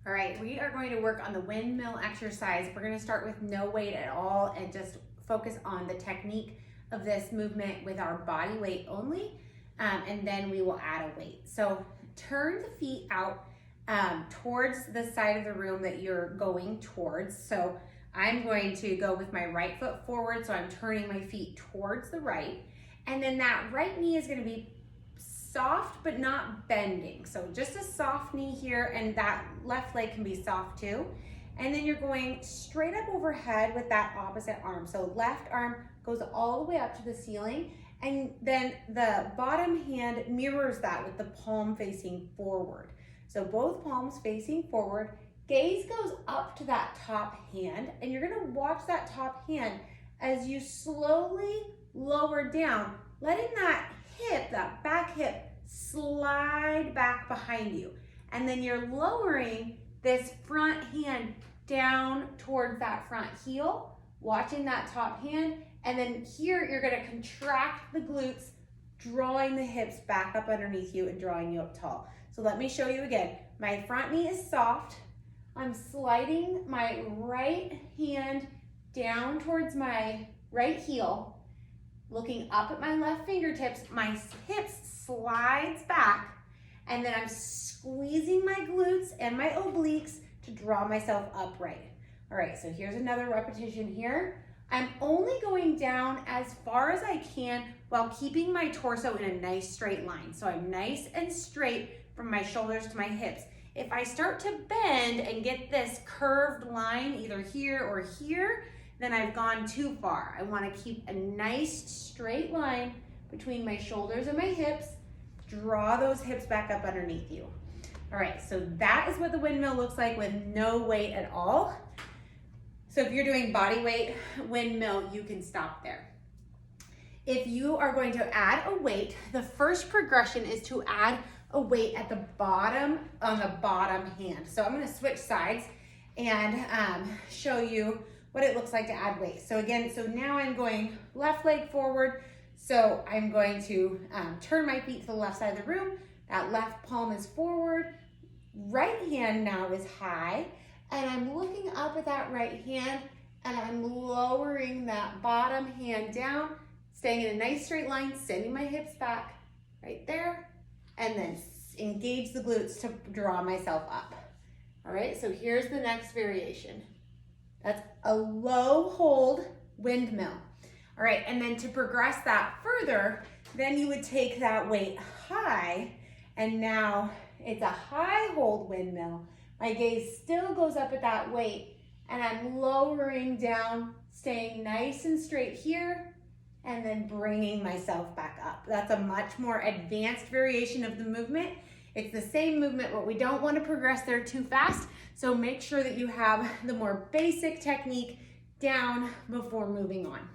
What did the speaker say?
All right, we are going to work on the windmill exercise. We're gonna start with no weight at all and just focus on the technique of this movement with our body weight only, and then we will add a weight. So turn the feet out towards the side of the room that you're going towards. So I'm going to go with my right foot forward, so I'm turning my feet towards the right, and then that right knee is gonna be soft but not bending. So just a soft knee here, and that left leg can be soft too. And then you're going straight up overhead with that opposite arm. So left arm goes all the way up to the ceiling, and then the bottom hand mirrors that with the palm facing forward. So both palms facing forward, gaze goes up to that top hand, and you're gonna watch that top hand as you slowly lower down, letting that hip, that back hip, slide back behind you. And then you're lowering this front hand down towards that front heel, watching that top hand. And then here you're gonna contract the glutes, drawing the hips back up underneath you and drawing you up tall. So let me show you again. My front knee is soft. I'm sliding my right hand down towards my right heel, looking up at my left fingertips, my hips slides back, and then I'm squeezing my glutes and my obliques to draw myself upright. All right, so here's another repetition here. I'm only going down as far as I can while keeping my torso in a nice straight line. So I'm nice and straight from my shoulders to my hips. If I start to bend and get this curved line either here or here, then I've gone too far. I wanna keep a nice straight line between my shoulders and my hips. Draw those hips back up underneath you. All right, so that is what the windmill looks like with no weight at all. So if you're doing body weight windmill, you can stop there. If you are going to add a weight, the first progression is to add a weight at the bottom, on the bottom hand. So I'm gonna switch sides and show you what it looks like to add weight. So again, so now I'm going left leg forward. So I'm going to turn my feet to the left side of the room. That left palm is forward. Right hand now is high. And I'm looking up at that right hand, and I'm lowering that bottom hand down, staying in a nice straight line, sending my hips back right there, and then engage the glutes to draw myself up. All right, so here's the next variation. That's a low hold windmill. All right, and then to progress that further, then you would take that weight high, and now it's a high hold windmill. My gaze still goes up at that weight, and I'm lowering down, staying nice and straight here, and then bringing myself back up. That's a much more advanced variation of the movement. It's the same movement, but we don't want to progress there too fast. So make sure that you have the more basic technique down before moving on.